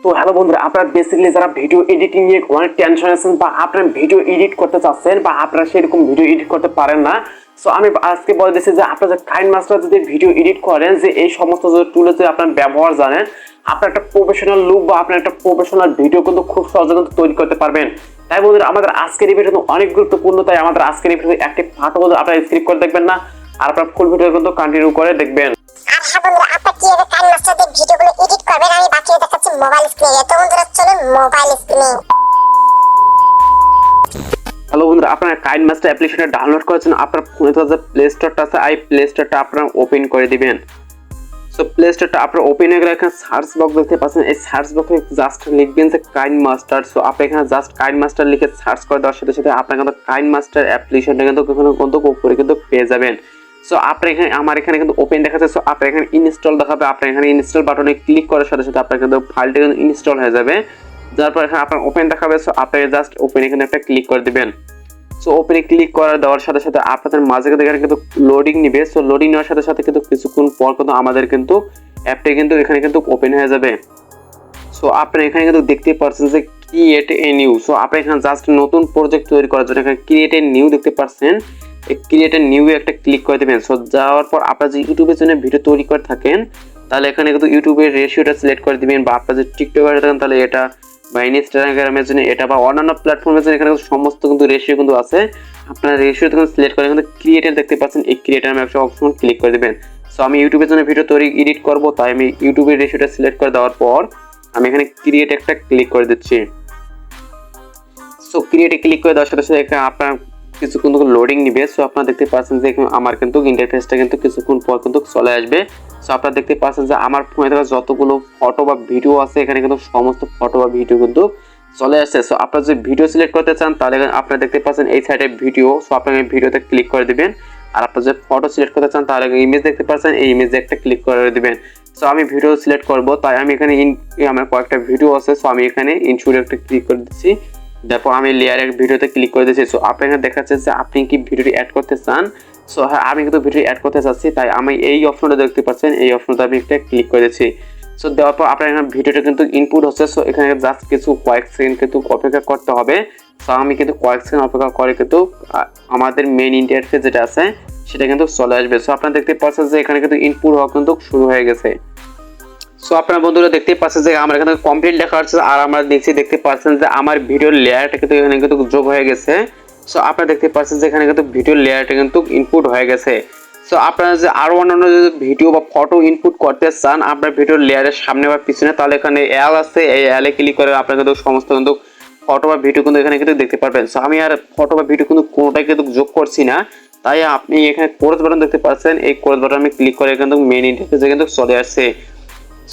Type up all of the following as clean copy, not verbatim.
তো হ্যালো বন্ধুরা, আপনারা বেসিক্যালি যারা ভিডিও এডিটিং নিয়ে অনেক টেনশন আছেন বা আপনারা ভিডিও এডিট করতে চাচ্ছেন বা আপনারা সেরকম ভিডিও এডিট করতে পারেন না, সো আমি আজকে বলে দিচ্ছি যে আপনারা যে কাইনমাস্টার যদি ভিডিও এডিট করেন, যে এই সমস্ত যে টুলে যদি আপনার ব্যবহার জানেন, আপনার একটা প্রফেশনাল লুক বা আপনার একটা প্রফেশনাল ভিডিও কিন্তু খুব সহজে কিন্তু তৈরি করতে পারবেন। তাই বন্ধুরা, আমাদের আজকের এই ভিডিও কিন্তু অনেক গুরুত্বপূর্ণ, তাই আমাদের আজকের এই ভিডিও একটি পাঠও আপনারা স্কিপ করে দেখবেন না, আর আপনারা ফুল ভিডিও কিন্তু কন্টিনিউ করে দেখবেন। আর হ্যাঁ বন্ধুরা, আপনারা কিভাবে কাইনমাস্টার দিয়ে ভিডিওগুলো এডিট করবেন আমি বাকি দেখাচ্ছি মোবাইল স্ক্রিনে। তো বন্ধুরা চলুন মোবাইল স্ক্রিনে। হ্যালো বন্ধুরা, আপনারা কাইনমাস্টার অ্যাপ্লিকেশনটা ডাউনলোড করেছেন, আপনার ফোনে তো যে প্লে স্টোরটা আছে, এই প্লে স্টোরটা আপনারা ওপেন করে দিবেন। সো প্লে স্টোরটা আপনারা ওপেন হয়ে গেলে এখানে সার্চ বক্স দেখতে পাচ্ছেন, এই সার্চ বক্সে জাস্ট লিখবেন যে কাইনমাস্টার। সো আপনি এখানে জাস্ট কাইনমাস্টার লিখে সার্চ করে দেওয়ার সাথে সাথে আপনার কিন্তু কাইনমাস্টার অ্যাপ্লিকেশনটা কিন্তু উপরে কিন্তু পেয়ে যাবেন। সো আপনার এখানে আমার এখানে কিন্তু ওপেন দেখাচ্ছে। সো আপনার এখানে ইনস্টল দেখাবে, আপনার এখানে ইনস্টল বাটনে ক্লিক করার সাথে সাথে আপনার কিন্তু ফাইলটা কিন্তু ইনস্টল হয়ে যাবে। তারপর এখানে আপনার ওপেন দেখাবে। সো আপনাকে জাস্ট ওপেন এখানে একটা ক্লিক করে দিবেন। সো ওপেনে ক্লিক দেওয়ার সাথে সাথে আপনাদের মাঝে এখানে কিন্তু লোডিং নিবে। সো লোডিং নেওয়ার সাথে সাথে কিন্তু কিছুক্ষণ পর কিন্তু আমাদের কিন্তু অ্যাপটা কিন্তু এখানে কিন্তু ওপেন হয়ে যাবে। সো আপনি এখানে কিন্তু দেখতে পাচ্ছেন যে ক্রিয়েট এ নিউ। সো আপনি এখানে জাস্ট নতুন প্রজেক্ট তৈরি করার জন্য এখানে ক্রিয়েট এ নিউ দেখতে পাচ্ছেন, এই ক্রিয়েট এ নিউ একটা ক্লিক করে দেবেন। সো যাওয়ার পর আপনারা যে ইউটিউবের জন্য ভিডিও তৈরি করে থাকেন, তাহলে এখানে কিন্তু ইউটিউবের রেশিওটা সিলেক্ট করে দিবেন, বা আপনারা যদি টিকটকে থাকেন তাহলে এটা, বা ইনস্টাগ্রামের জন্য এটা, বা অন্যান্য প্ল্যাটফর্মের জন্য এখানে সমস্ত কিন্তু রেশিও কিন্তু আছে। আপনারা রেশিও থেকে সিলেক্ট করে কিন্তু ক্রিয়েটর দেখতে পাচ্ছেন, এই ক্রিয়েটর আমি একটা অপশন ক্লিক করে দিবেন। সো আমি ইউটিউবের জন্য ভিডিও তৈরি এডিট করব, তাই আমি ইউটিউবের রেশিওটা সিলেক্ট করে দেওয়ার পর আমি এখানে ক্রিয়েট একটা ক্লিক করে দিচ্ছি। সো ক্রিয়েটে ক্লিক করে দেওয়ার সাথে সাথে এখানে আপনার কিছুক্ষণ লোডিং নিবে। সো আপনারা দেখতে পাচ্ছেন যে আমার কিন্তু ইন্টারফেসটা কিন্তু কিছুক্ষণ পর কিন্তু চলে আসবে। সো আপনারা দেখতে পাচ্ছেন যে আমার ফোনে থাকা যতগুলো ফটো বা ভিডিও আছে, এখানে কিন্তু সমস্ত ফটো বা ভিডিও কিন্তু চলে আসছে। সো আপনারা যদি ভিডিও সিলেক্ট করতে চান তাহলে আপনারা দেখতে পাচ্ছেন এই সাইডে ভিডিও। সো আপনারা ভিডিওতে ক্লিক করে দিবেন। আর আপনারা যদি ফটো সিলেক্ট করতে চান তাহলে ইমেজ দেখতে পাচ্ছেন, এই ইমেজে একটা ক্লিক করে দিবেন। সো আমি ভিডিও সিলেক্ট করব, তাই আমি এখানে আমার কয়েকটা ভিডিও আছে। সো আমি এখানে ইনশুরে একটা ক্লিক করে দিচ্ছি। তারপর আমি লেয়ারের ভিডিওতে ক্লিক করে দিয়েছি। সো আপনাকে দেখাচ্ছে যে আপনি কি ভিডিওটি অ্যাড করতে চান। সো হ্যাঁ, আমি কিন্তু ভিডিও অ্যাড করতে চাচ্ছি, তাই আমি এই অপশনটা দেখতে পাচ্ছেন, এই অপশনটা আমি একটা ক্লিক করে দিচ্ছি। সো দেওয়ার পর আপনার এখানে ভিডিওটা কিন্তু ইনপুট হচ্ছে। সো এখানে জাস্ট কিছু কয়েক সেকেন্ড কিন্তু অপেক্ষা করতে হবে। সো আমি কিন্তু কয়েক সেকেন্ড অপেক্ষা করে কিন্তু আমাদের মেইন ইন্টারফেস যেটা আছে সেটা কিন্তু চলে আসবে। সো আপনারা দেখতে পাচ্ছেন যে এখানে কিন্তু ইনপুট হওয়া কিন্তু শুরু হয়ে গেছে। সো আপনারা বন্ধুরা দেখতে পাচ্ছেন যে আমার এখানে কমপ্লিট লেখা আছে, আর আমরা দেখতে পাচ্ছেন যে আমার ভিডিওর লেয়ারটা কিন্তু এখানে কিন্তু যোগ হয়ে গেছে। সো আপনারা দেখতে পাচ্ছেন যে এখানে কিন্তু ভিডিওর লেয়ারটা কিন্তু ইনপুট হয়ে গেছে। সো আপনারা যে আরো অন্যান্য যদি ভিডিও বা ফটো ইনপুট করতে চান আপনার ভিডিওর লেয়ারের সামনে বা পিছনে, তাহলে এখানে এল আছে, এই এলে ক্লিক করে আপনারা কিন্তু সমস্ত কিন্তু ফটো বা ভিডিও কিন্তু এখানে কিন্তু দেখতে পারবেন। সো আমি আর ফটো বা ভিডিও কিন্তু কোনোটাই কিন্তু যোগ করছি না, তাই আপনি এখানে ক্রস বাটন দেখতে পাচ্ছেন, এই ক্রস বাটন আমি ক্লিক করে কিন্তু মেইন ইন্টারফেসে কিন্তু চলে আসছে।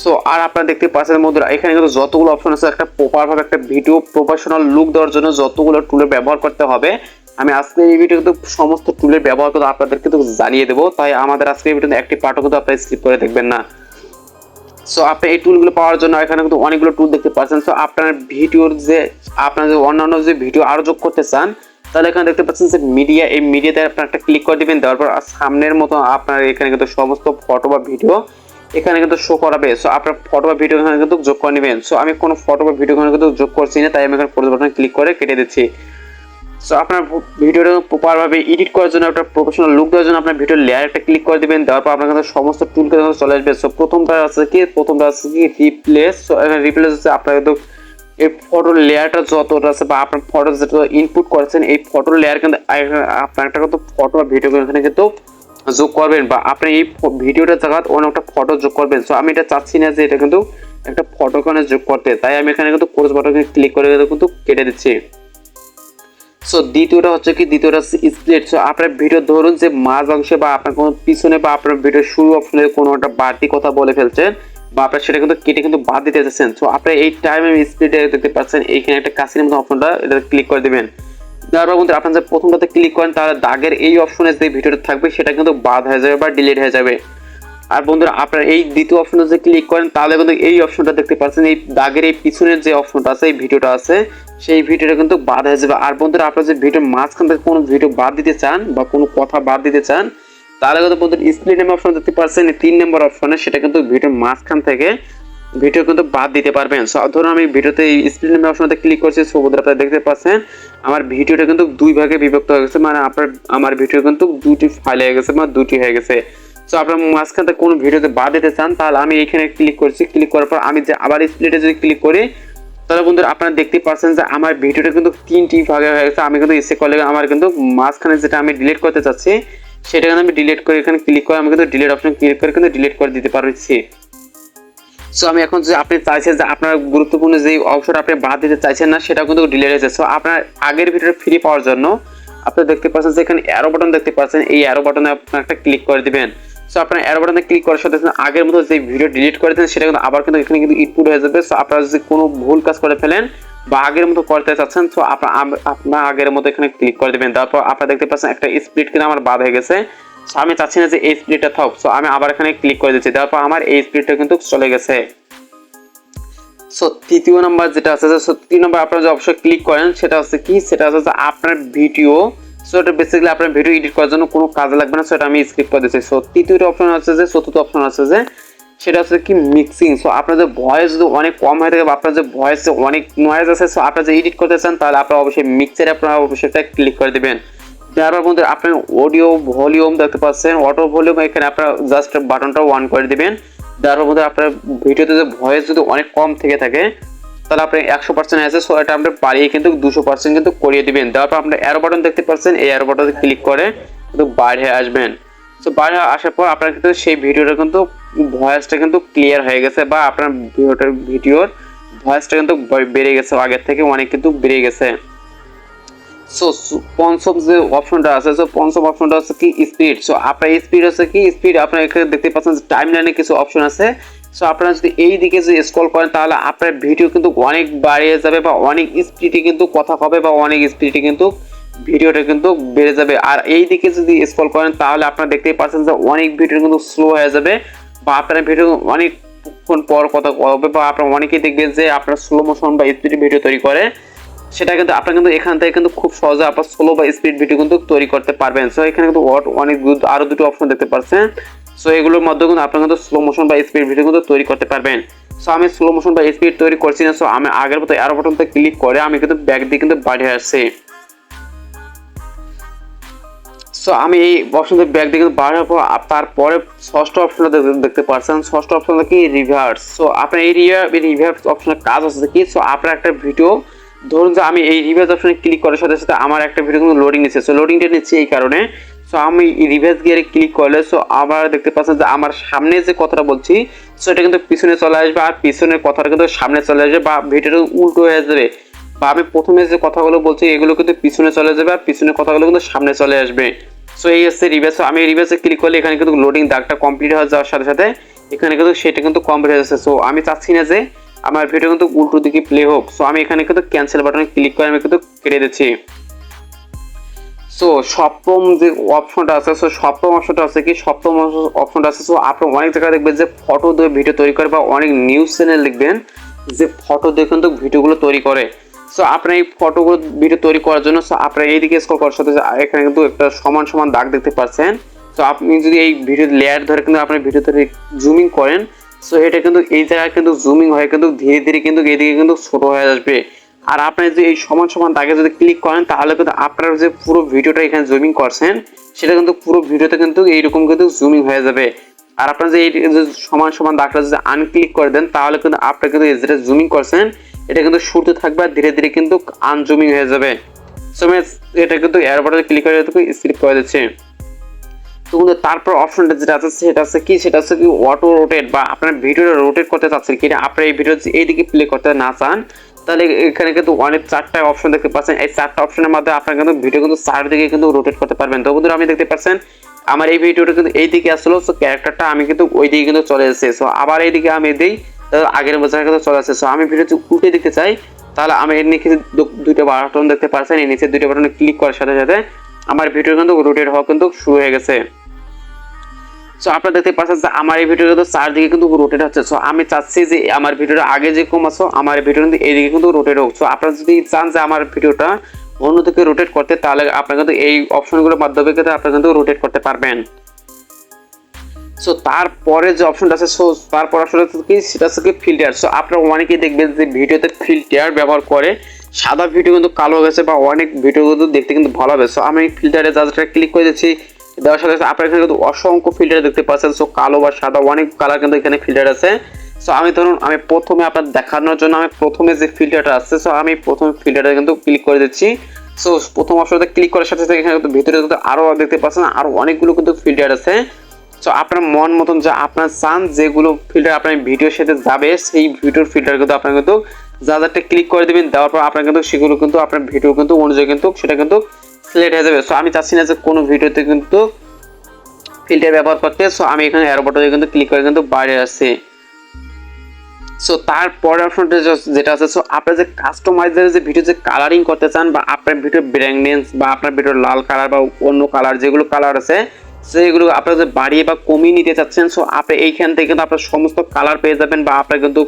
সো আর আপনারা দেখতে পাচ্ছেন বন্ধুরা, এখানে কিন্তু যতগুলো অপশন আছে, একটা প্রপার ভাবে একটা ভিডিও প্রফেশনাল লুক দেওয়ার জন্য যতগুলো টুলের ব্যবহার করতে হবে, আমি আজকে এই ভিডিও কিন্তু সমস্ত টুলের ব্যবহার কিন্তু আপনাদের কিন্তু জানিয়ে দেবো। তাই আমাদের আজকে এই ভিডিওতে একটি পার্টও কিন্তু আপনারা স্কিপ করে দেখবেন না। সো আপনি এই টুলগুলো পাওয়ার জন্য এখানে কিন্তু অনেকগুলো টুল দেখতে পাচ্ছেন। সো আপনার ভিডিওর যে আপনার যে অন্যান্য যে ভিডিও আরো যোগ করতে চান, তাহলে এখানে দেখতে পাচ্ছেন যে মিডিয়া, এই মিডিয়াতে আপনার একটা ক্লিক করে দিবেন। দেওয়ার পর সামনের মতো আপনার এখানে কিন্তু সমস্ত ফটো বা ভিডিও এখানে কিন্তু শো করাবে। সো আপনার ফটো বা ভিডিও এখানে কিন্তু যোগ করে নেবেন। সো আমি কোনো ফটো বা ভিডিও এখানে কিন্তু যোগ করছি না, তাই আমি এখানে ক্লোজ বাটনে ক্লিক করে কেটে দিচ্ছি। সো আপনার ভিডিওটা প্রপার ভাবে এডিট করার জন্য, একটা প্রফেশনাল লুক দেওয়ার জন্য আপনার ভিডিওর লেয়ার একটা ক্লিক করে দিবেন। দেওয়ার পর আপনার কাছে সমস্ত টুল কিন্তু চলে আসবে। সো প্রথমটা আছে কি রিপ্লেস। সো এখানে রিপ্লেস হচ্ছে আপনার কিন্তু এই ফটোর লেয়ারটা যতটা আছে বা আপনার ফটো যেটা ইনপুট করেছেন, এই ফটোর লেয়ার কিন্তু আপনার একটা কিন্তু ফটো বা ভিডিও এখানে কিন্তু যোগ করবেন, বা আপনি এই ভিডিওটার জায়গায় অন্য একটা ফটো যোগ করবেন। সো আমি এটা চাচ্ছি না যে এটা কিন্তু একটা ফটো এখানে যোগ করতে, তাই আমি এখানে কিন্তু ক্রস বাটনে ক্লিক করে কিন্তু কেটে দিচ্ছি। সো দ্বিতীয়টা হচ্ছে স্প্লিট। সো আপনার ভিডিও ধরুন যে মাঝ অংশে বা আপনার কোনো পিছনে বা আপনার ভিডিও শুরু অপশনে কোনো একটা বাড়তি কথা বলে ফেলছেন, বা আপনার সেটা কিন্তু কেটে কিন্তু বাদ দিতে চাচ্ছেন। সো আপনার এই টাইমে স্প্লিটে দেখতে পাচ্ছেন এইখানে একটা কাছের মতো অপশনটা, এটা ক্লিক করে দিবেন। তারপর বন্ধু আপনার যে প্রথমটাতে ক্লিক করেন তাহলে দাগের এই অপশনে যে ভিডিওটা থাকবে সেটা কিন্তু বাদ হয়ে যাবে বা ডিলিট হয়ে যাবে। আর বন্ধুরা আপনারা এই দ্বিতীয় অপশনে যে ক্লিক করেন তাহলে কিন্তু এই অপশনটা দেখতে পাচ্ছেন, এই দাগের এই পিছনের যে অপশনটা আছে, এই ভিডিওটা আছে, সেই ভিডিওটা কিন্তু বাদ হয়ে যাবে। আর বন্ধুরা আপনারা যে ভিডিওর মাঝখান থেকে কোনো ভিডিও বাদ দিতে চান বা কোনো কথা বাদ দিতে চান, তাহলে কিন্তু বন্ধুরা স্প্লিট নামে অপশন দেখতে পাচ্ছেন 3 নম্বর অপশনে, সেটা কিন্তু ভিডিওর মাঝখান থেকে ভিডিও কিন্তু বাদ দিতে পারবেন। সো ধরুন আমি ভিডিওতে এই স্প্লিট নামে অপশনতে ক্লিক করছি, সো বন্ধুরা আপনারা দেখতে পাচ্ছেন আমার ভিডিওটা কিন্তু দুই ভাগে বিভক্ত হয়ে গেছে, মানে আমার ভিডিও কিন্তু দুটি ফাইল হয়ে গেছে, মানে দুটি হয়ে গেছে। সো আপনার মাঝখান থেকে কোনো ভিডিওতে বাদ দিতে চান তাহলে আমি এখানে ক্লিক করছি, ক্লিক করার পর আমি যে আবার স্প্লিটে যদি ক্লিক করি তাহলে বন্ধুরা আপনারা দেখতে পাচ্ছেন যে আমার ভিডিওটা কিন্তু তিনটি ভাগে হয়ে গেছে। আমি কিন্তু ইচ্ছে করলে আমার কিন্তু মাঝখানে যেটা আমি ডিলিট করতে চাচ্ছি সেটা কিন্তু আমি ডিলিট করে এখানে ক্লিক করে আমি কিন্তু ডিলিট অপশন ক্লিক করে কিন্তু ডিলিট করে দিতে পারছি। সো আমি এখন যে আপনি চাইছেন যে আপনার গুরুত্বপূর্ণ যে অংশটা আপনি বাদ দিতে চাইছেন না সেটা কিন্তু ডিলিট হয়েছে। সো আপনার আগের ভিডিওটা ফ্রি পাওয়ার জন্য আপনারা দেখতে পাচ্ছেন যে এখানে অ্যারো বাটন দেখতে পাচ্ছেন, এই অ্যারো বাটনে আপনারা একটা ক্লিক করে দিবেন। সো আপনার অ্যারো বাটনে ক্লিক করার সাথে সাথে আগের মতো যে ভিডিও ডিলিট করে দেন সেটা কিন্তু আবার কিন্তু এখানে কিন্তু ইনপুট হয়ে যাবে। সো আপনারা যদি কোনো ভুল কাজ করে ফেলেন বা আগের মতো করতে চাচ্ছেন তো আপনার আগের মতো এখানে ক্লিক করে দিবেন। তারপর আপনারা দেখতে পাচ্ছেন একটা স্প্লিট কিন্তু আমার বাদ হয়ে গেছে। সো আমি চাচ্ছি না যে এই স্প্লিটটা থাক, সো আমি আবার এখানে ক্লিক করে দিচ্ছি, তারপর আমার এই স্প্লিটটা কিন্তু চলে গেছে। সো তৃতীয় নাম্বার যেটা আছে, সো তৃতীয় নাম্বার আপনারা যে অবশ্যই ক্লিক করেন সেটা হচ্ছে কি, সেটা হচ্ছে যে আপনার ভিডিও, সো এটা বেসিক্যালি আপনার ভিডিও এডিট করার জন্য কোনো কাজে লাগবে না, সো এটা আমি স্কিপ করে দিচ্ছি। সো তৃতীয় অপশন আছে যে, চতুর্থ অপশন আছে যে সেটা হচ্ছে কি মিক্সিং। সো আপনার যে ভয়েস যদি অনেক কম হয়ে থাকে বা আপনার যে ভয়েসে অনেক নয়েজ আছে, সো আপনারা যে এডিট করতে চান তাহলে আপনারা অবশ্যই মিক্সারে আপনারা অবশ্যই এটা ক্লিক করে দিবেন। তারপর বন্ধু আপনার অডিও ভলিউম দেখতে পাচ্ছেন, অটো ভলিউম, এখানে আপনারা জাস্ট বাটনটা অন করে দিবেন। তারপর মধ্যে আপনার ভিডিওতে যে ভয়েস যদি অনেক কম থেকে থাকে তাহলে আপনি 100% আছে, সো এটা আপনি বাড়িয়ে কিন্তু 200% কিন্তু করিয়ে দিবেন। তারপর আপনি অ্যারো বাটন দেখতে পাচ্ছেন, এই অ্যারো বাটনে ক্লিক করে কিন্তু বাইরে আসবেন। সো বাইরে আসার পর আপনার কিন্তু সেই ভিডিওটা কিন্তু ভয়েসটা কিন্তু ক্লিয়ার হয়ে গেছে বা আপনার ভিডিওর ভয়েসটা কিন্তু বেড়ে গেছে, আগের থেকে অনেক কিন্তু বেড়ে গেছে। সো পঞ্চম যে অপশনটা আছে, সো পঞ্চম অপশনটা হচ্ছে কি স্পিড। সো আপনার স্পিড হচ্ছে কি স্পিড, আপনারা এখানে দেখতে পাচ্ছেন যে টাইমলাইনে কিছু অপশন আছে। সো আপনারা যদি এই দিকে যদি স্ক্রল করেন তাহলে আপনার ভিডিও কিন্তু অনেক বাড়িয়ে যাবে বা অনেক স্পিডে কিন্তু কথা হবে বা অনেক স্পিডে কিন্তু ভিডিওটা কিন্তু বেড়ে যাবে। আর এই দিকে যদি স্ক্রল করেন তাহলে আপনারা দেখতেই পাচ্ছেন যে অনেক ভিডিও কিন্তু স্লো হয়ে যাবে বা আপনার ভিডিও অনেকক্ষণ পর কথা হবে বা আপনারা অনেকেই দেখবেন যে আপনার স্লো মোশন বা স্পিড ভিডিও তৈরি করে, সেটা কিন্তু আপনারা কিন্তু এখান থেকে কিন্তু খুব সহজে আপনার স্লো বা স্পিড ভিডিও কিন্তু তৈরি করতে পারবেন। সো এখানে কিন্তু অনেক আরো দুটো অপশন দেখতে পাচ্ছেন, সো এগুলোর মধ্যে কিন্তু আপনারা কিন্তু স্লো মোশন বা স্পিড ভিডিও কিন্তু তৈরি করতে পারবেন। সো আমি স্লো মোশন বা স্পিড তৈরি করছি না, সো আমি আগের মতো অ্যারো বাটনতে ক্লিক করে আমি কিন্তু ব্যাক দিয়ে কিন্তু বাইরে আসছি। সো আমি এই অপশনতে ব্যাক দিয়ে কিন্তু বাইরে হওয়ার পর তারপরে ষষ্ঠ অপশনটা দেখতে পাচ্ছেন, ষষ্ঠ অপশনটা কি রিভার্স। সো আপনার এই রিভার্স অপশনের কাজ হচ্ছে কি, সো আপনার একটা ভিডিও ধরুন যে আমি এই রিভার্স অপশনে ক্লিক করার সাথে সাথে আমার একটা ভিডিও কিন্তু লোডিং নিচ্ছে, সো লোডিংটা নিচ্ছে এই কারণে। সো আমি রিভার্স গিয়ারে ক্লিক করলে সো আবার দেখতে পাচ্ছেন যে আমার সামনে যে কথাটা বলছি সো এটা কিন্তু পিছনে চলে আসবে, আর পিছনের কথাটা কিন্তু সামনে চলে আসবে বা ভিডিওটা উল্টো হয়ে যাবে, বা আমি প্রথমে যে কথাগুলো বলছি এগুলো কিন্তু পিছনে চলে যাবে আর পিছনের কথাগুলো কিন্তু সামনে চলে আসবে। সো এই হচ্ছে রিভার্স। আমি রিভার্সে ক্লিক করলে এখানে কিন্তু লোডিং দাগটা কমপ্লিট হয়ে যাওয়ার সাথে সাথে এখানে কিন্তু সেটা কিন্তু কমপ্লিট হয়ে যাচ্ছে। সো আমি চাচ্ছি না যে আমার ভিডিও কিন্তু উল্টো দিকে প্লে হোক, সো আমি এখানে কিন্তু ক্যান্সেল বাটনে ক্লিক করে আমি কিন্তু কেটে দিচ্ছি। সো সপ্তম যে অপশনটা আছে, সো সপ্তম অপশনটা আছে কি, সপ্তম অপশনটা আছে, সো আপনারা অনেক জায়গায় দেখবেন যে ফটো দিয়ে ভিডিও তৈরি করে বা অনেক নিউজ চ্যানেল দেখবেন যে ফটো দিয়ে কিন্তু ভিডিওগুলো তৈরি করে। সো আপনার এই ফটোগুলো ভিডিও তৈরি করার জন্য সো আপনারা এইদিকে স্ক্রল করার সাথে এখানে কিন্তু একটা সমান সমান দাগ দেখতে পাচ্ছেন। সো আপনি যদি এই ভিডিও লেয়ার ধরে কিন্তু আপনার ভিডিও ধরে জুমিং করেন, সো এটা কিন্তু এই জায়গায় কিন্তু জুমিং হয়ে কিন্তু ধীরে ধীরে কিন্তু এইদিকে কিন্তু ছোট হয়ে আসবে। আর আপনি যদি এই সমান সমান দাগে যদি ক্লিক করেন তাহলে কিন্তু আপনার যে পুরো ভিডিওটা এখানে জুমিং করছেন সেটা কিন্তু পুরো ভিডিওতে কিন্তু এইরকম কিন্তু জুমিং হয়ে যাবে। আর আপনার যে এই সমান সমান দাগটা যদি আনক্লিক করে দেন তাহলে কিন্তু আপনি কিন্তু যেটা জুমিং করছেন এটা কিন্তু শুরুতে থাকবে আর ধীরে ধীরে কিন্তু আনজুমিং হয়ে যাবে। সো আমি এটা কিন্তু এর বাটনে ক্লিক করে স্কিপ করে দিচ্ছি। তো কিন্তু তারপর অপশনটা যেটা আছে সেটা আছে কি, সেটা হচ্ছে কি অটো রোটেট, বা আপনার ভিডিওটা রোটেট করতে চাচ্ছেন কিনা, আপনার এই ভিডিও এইদিকে প্লে করতে না চান তাহলে এখানে কিন্তু অনেক চারটা অপশন দেখতে পাচ্ছেন। এই চারটা অপশনের মধ্যে আপনারা কিন্তু ভিডিও কিন্তু চারদিকে কিন্তু রোটেট করতে পারবেন। তো বন্ধুরা আমি দেখতে পাচ্ছেন আমার এই ভিডিওটা কিন্তু এইদিকে আসলো, সো ক্যারেক্টারটা আমি কিন্তু ওই দিকে কিন্তু চলে এসেছে। সো আবার এইদিকে আমি দিই আগের বছর কিন্তু চলে আসছে। সো আমি ভিডিও উল্টে দিতে চাই তাহলে আমি এর নিচে দুইটা বাটন দেখতে পাচ্ছেন, এই নিচে দুইটা বাটনে ক্লিক করার সাথে সাথে আমার ভিডিও কিন্তু রোটেট হওয়া কিন্তু শুরু হয়ে গেছে। সো আপনারা দেখতে পাচ্ছেন যে আমার এই ভিডিওটা তো চারদিকে কিন্তু রোটেট হচ্ছে। সো আমি চাচ্ছি যে আমার ভিডিওটা আগে যে কম আছে আমার ভিডিও কিন্তু এইদিকে কিন্তু রোটেট হোক। সো আপনারা যদি চান যে আমার ভিডিওটা অন্যদিকে রোটেট করতে তাহলে আপনারা কিন্তু এই অপশনগুলোর মাধ্যমে কিন্তু আপনারা কিন্তু রোটেট করতে পারবেন। সো তারপরে যে অপশনটা আছে, সো তারপর অপশনটা হচ্ছে কি, সেটা হচ্ছে কি ফিল্টার। সো আপনারা অনেকেই দেখবেন যে ভিডিওতে ফিল্টার ব্যবহার করে সাদা ভিডিও কিন্তু কালো হয়ে গেছে, বা অনেক ভিডিও কিন্তু দেখতে কিন্তু ভালো হবে। সো আমি ফিল্টারে জাস্ট ক্লিক করে দিচ্ছি, দেওয়ার সাথে সাথে আপনারা এখানে কিন্তু অসংখ্য ফিল্টার দেখতে পাচ্ছেন। সো কালো বা সাদা অনেক কালার কিন্তু এখানে ফিল্টার আছে। সো আমি ধরুন আমি প্রথমে আপনার দেখানোর জন্য আমি প্রথমে যে ফিল্টারটা আছে, সো আমি প্রথমে ফিল্টারটা কিন্তু ক্লিক করে দিচ্ছি। সো প্রথম অপশনটা ক্লিক করার সাথে সাথে এখানে কিন্তু ভিতরে কিন্তু আরো দেখতে পাচ্ছেন আরো অনেকগুলো কিন্তু ফিল্টার আছে। সো আপনার মন মতন যে আপনার চান যেগুলো ফিল্টার আপনার ভিডিওর সাথে যাবে, সেই ভিডিওর ফিল্টার কিন্তু আপনার কিন্তু যাদেরটা ক্লিক করে দিবেন, দেওয়ার পর আপনার কিন্তু সেগুলো কিন্তু আপনার ভিডিও কিন্তু অনুযায়ী কিন্তু সেটা কিন্তু সিলেক্ট হয়ে যাবে। সো আমি চাচ্ছি না যে কোনো ভিডিওতে কিন্তু ফিল্টার ব্যবহার করতে। সো আমি এখানে অ্যারো বাটনে কিন্তু ক্লিক করে কিন্তু বাইরে আসছি। সো তারপরে অপশনটা যেটা আছে, সো আপনারা যে কাস্টমাইজার যে ভিডিও যে কালারিং করতে চান, বা আপনার ভিডিও ব্রাইটনেস বা আপনার ভিডিও লাল কালার বা অন্য কালার যেগুলো কালার আছে সেগুলো আপনারা যে বাড়িয়ে বা কমিয়ে নিতে চাচ্ছেন, সো আপনি এইখান থেকে কিন্তু আপনার সমস্ত কালার পেয়ে যাবেন, বা আপনার কিন্তু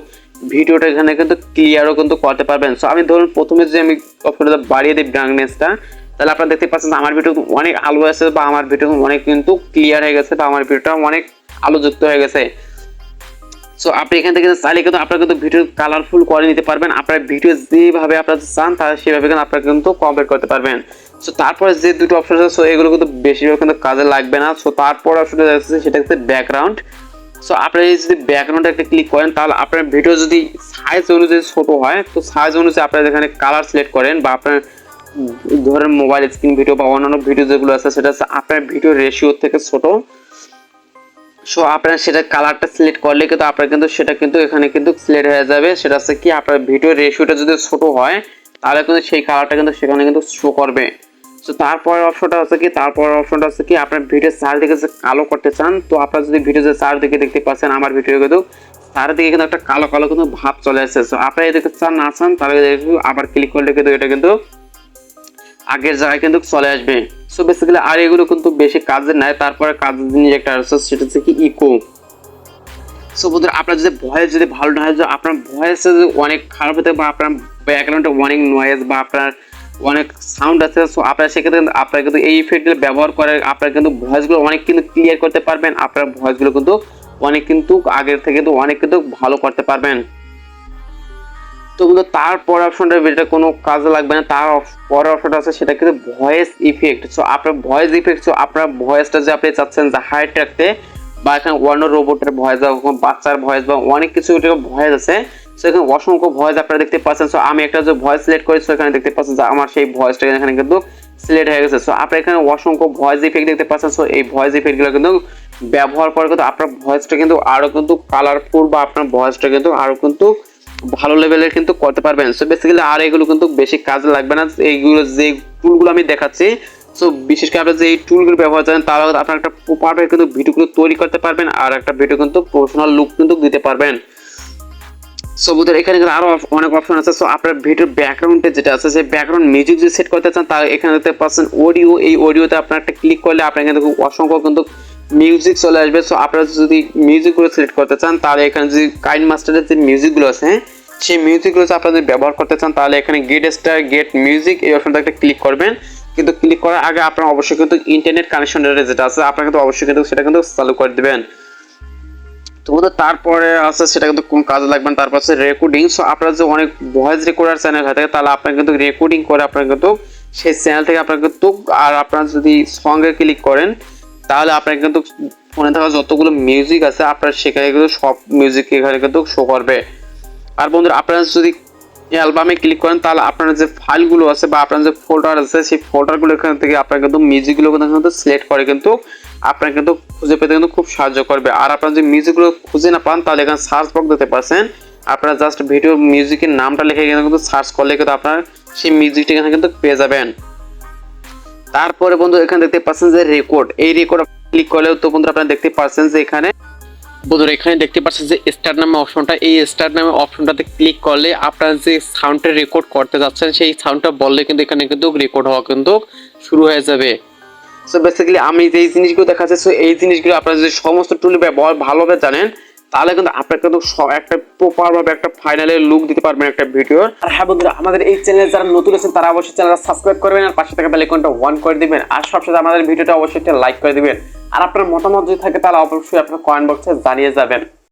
ভিডিওটা এখানে কিন্তু ক্লিয়ারও কিন্তু করতে পারবেন। সো আমি ধরুন প্রথমে যে আমি অপশনটা বাড়িয়ে দিই ব্রাইটনেসটা, তাহলে আপনারা দেখতে পাচ্ছেন আমার ভিডিও অনেক আলো আছে, বা আমার ভিডিও অনেক কিন্তু ক্লিয়ার হয়ে গেছে, বা আমার ভিডিওটা অনেক আলোযুক্ত হয়ে গেছে। সো আপনি এখান থেকে চাইলে কিন্তু আপনারা কিন্তু ভিডিও কালারফুল করে নিতে পারবেন, আপনার ভিডিও যেভাবে আপনারা চান তাহলে সেভাবে কিন্তু আপনারা কিন্তু কমপ্লিট করতে পারবেন। সো তারপরে যে দুটো অপশন আছে, সো এগুলো কিন্তু বেশিরভাগ কিন্তু কাজে লাগবে না। সো তারপর অপশনটা আছে সেটা হচ্ছে ব্যাকগ্রাউন্ড। সো আপনারা যদি ব্যাকগ্রাউন্ডে একটা ক্লিক করেন, তাহলে আপনার ভিডিও যদি সাইজ অনুযায়ী ছোট হয়, তো সাইজ অনুযায়ী আপনারা এখানে কালার সিলেক্ট করেন, বা আপনার ধরেন মোবাইল স্ক্রিন ভিডিও বা অন্যান্য ভিডিও যেগুলো আছে সেটা হচ্ছে আপনার ভিডিও রেশিও থেকে ছোট। সো আপনারা সেটা কালারটা সিলেক্ট করলে কিন্তু আপনার কিন্তু সেটা কিন্তু এখানে কিন্তু সিলেক্ট হয়ে যাবে। সেটা হচ্ছে কি, আপনার ভিডিও রেশিওটা যদি ছোট হয় তাহলে কিন্তু সেই কালারটা কিন্তু সেখানে কিন্তু শো করবে। সো তারপরের অপশনটা হচ্ছে কি, আপনার ভিডিও চারদিকে যে কালো করতে চান, তো আপনারা যদি ভিডিও যে চারদিকে দেখতে পাচ্ছেন আমার ভিডিও কিন্তু চারদিকে কিন্তু একটা কালো কালো কিন্তু ভাব চলে আসছে। সো আপনারা এদিকে চান না চান তাহলে আবার ক্লিক করলে কিন্তু এটা কিন্তু আগের জায়গায় কিন্তু চলে আসবে। সো বেসিক্যালি আর এগুলো কিন্তু বেশি কাজের নাই। তারপরে কাজের জিনিস একটা আছে, সেটা হচ্ছে কি ইকো। সো বন্ধুরা, আপনার যদি ভয়েস যদি ভালো না হয়, যে আপনার ভয়েস যদি অনেক খারাপ হতে, বা আপনার ব্যাকগ্রাউন্ডে অনেক নয়েজ বা আপনার অনেক সাউন্ড আছে, সো আপনার সেক্ষেত্রে আপনার কিন্তু এই ইফেক্টগুলো ব্যবহার করে আপনার কিন্তু ভয়েসগুলো অনেক কিন্তু ক্লিয়ার করতে পারবেন, আপনার ভয়েসগুলো কিন্তু অনেক কিন্তু আগের থেকে কিন্তু অনেক কিন্তু ভালো করতে পারবেন। তো কিন্তু তারপর অপশনটা যেটা কোনো কাজে লাগবে না, তার পরের অপশনটা আছে সেটা কিন্তু ভয়েস ইফেক্ট। সো আপনার ভয়েস ইফেক্ট, সো আপনার ভয়েসটা যে আপনি চাচ্ছেন যে হাইট রাখতে, বা এখানে অন্য রোবটের ভয়েস বা বাচ্চার ভয়েস বা অনেক কিছু ভয়েস আছে, সো এখানে অসংখ্য ভয়েস আপনারা দেখতে পাচ্ছেন। সো আমি একটা যে ভয়েস সিলেক্ট করেছি, এখানে দেখতে পাচ্ছেন যে আমার সেই ভয়েসটা এখানে কিন্তু সিলেক্ট হয়ে গেছে। সো আপনারা এখানে অসংখ্য ভয়েস ইফেক্ট দেখতে পাচ্ছেন। সো এই ভয়েস ইফেক্টগুলো কিন্তু ব্যবহার করে কিন্তু আপনার ভয়েসটা কিন্তু আরো কিন্তু কালারফুল, বা আপনার ভয়েসটা কিন্তু আরো কিন্তু ভালো লেভেলের কিন্তু করতে পারবেন। সো বেসিক্যালি আর এগুলো কিন্তু বেশি কাজে লাগবে না, এইগুলো যে টুলগুলো আমি দেখাচ্ছি, সো বিশেষ করে আপনারা যে এই টুলগুলো ব্যবহার করেন তাহলে আপনারা একটা প্রপার কিন্তু ভিডিওগুলো তৈরি করতে পারবেন, আর একটা ভিডিও কিন্তু প্রফেশনাল লুক কিন্তু দিতে পারবেন। সো বন্ধুরা, এখানে কিন্তু আরো অনেক অপশন আছে। সো আপনার ভিডিওর ব্যাকগ্রাউন্ডে যেটা আছে, সেই ব্যাকগ্রাউন্ড মিউজিক যদি সেট করতে চান, তাহলে এখানে দেখতে পাচ্ছেন অডিও। এই অডিওতে আপনার একটা ক্লিক করলে আপনার কিন্তু অসংখ্য কিন্তু মিউজিক চলে আসবে। সো আপনারা যদি মিউজিকগুলো সিলেক্ট করতে চান, তাহলে এখানে যদি কাইনমাস্টারের যে মিউজিকগুলো আছে, সেই মিউজিকগুলো আপনারা যদি ব্যবহার করতে চান, তাহলে এখানে গেট স্টার গেট মিউজিক এই অপশনটা একটা ক্লিক করবেন। কিন্তু ক্লিক করার আগে আপনার অবশ্যই কিন্তু ইন্টারনেট কানেকশনের যেটা আছে আপনারা কিন্তু অবশ্যই কিন্তু সেটা কিন্তু চালু করে দিবেন। তো তারপরে আছে সেটা কিন্তু কোন কাজে লাগবে না। তারপর আছে রেকর্ডিং। সো আপনারা যে অনেক ভয়েস রেকর্ডার চ্যানেল থাকে, তাহলে আপনারা কিন্তু রেকর্ডিং করে আপনারা কিন্তু সেই চ্যানেল থেকে আপনারা কিন্তু, আর আপনারা যদি সঙ্গে ক্লিক করেন তাহলে আপনারা কিন্তু ফোনে থাকা যতগুলো মিউজিক আছে আপনার সেখানে কিন্তু সব মিউজিক এখানে কিন্তু শো করবে। আর বন্ধুরা, আপনারা যদি অ্যালবামে ক্লিক করেন, তাহলে আপনার যে ফাইলগুলো আছে বা আপনার যে ফোল্ডার আছে, সেই ফোল্ডারগুলো এখান থেকে আপনার কিন্তু মিউজিকগুলো কিন্তু সিলেক্ট করে কিন্তু আপনার কিন্তু খুঁজে পেতে কিন্তু খুব সাহায্য করবে। আর আপনারা যদি মিউজিকগুলো খুঁজে না পান, তাহলে এখানে সার্চ বক্স দিতে পারছেন, আপনারা জাস্ট ভিডিও মিউজিকের নামটা লিখে কিন্তু সার্চ করলে কিন্তু আপনার সেই মিউজিকটা এখানে কিন্তু পেয়ে যাবেন। তারপরে বন্ধু, এখানে দেখতে পাচ্ছেন যে রেকর্ড, এই রেকর্ড ক্লিক করলেও তো বন্ধুরা আপনারা দেখতে পাচ্ছেন যে এখানে বন্ধুরা এখানে দেখতে পাচ্ছেন যে স্টার্ট নামে অপশনটা, এই স্টার্ট নামে অপশনটাতে ক্লিক করলে আপনারা যে সাউন্ডটা রেকর্ড করতে যাচ্ছেন সেই সাউন্ডটা বললে কিন্তু এখানে কিন্তু রেকর্ড হওয়া কিন্তু শুরু হয়ে যাবে। সো বেসিক্যালি আমি যে জিনিসগুলো দেখাচ্ছি, সো এই জিনিসগুলো আপনারা যদি সমস্ত টুল ব্যবহার ভালোভাবে জানেন, তাহলে কিন্তু আপনারা কিন্তু একটা প্রপার ভাবে একটা ফাইনালি লুক দিতে পারবেন একটা ভিডিওর। আর হ্যাঁ বন্ধুরা, আমাদের এই চ্যানেলে যারা নতুন আছেন তারা অবশ্যই চ্যানেলটা সাবস্ক্রাইব করবেন আর পাশে থাকা বেল আইকনটা অন করে দিবেন। আর সবশেষে আমাদের ভিডিওটা অবশ্যই একটা লাইক করে দিবেন। আর আপনার মতামত যদি থাকে তাহলে অবশ্যই আপনার কমেন্ট বক্সে জানিয়ে যাবেন।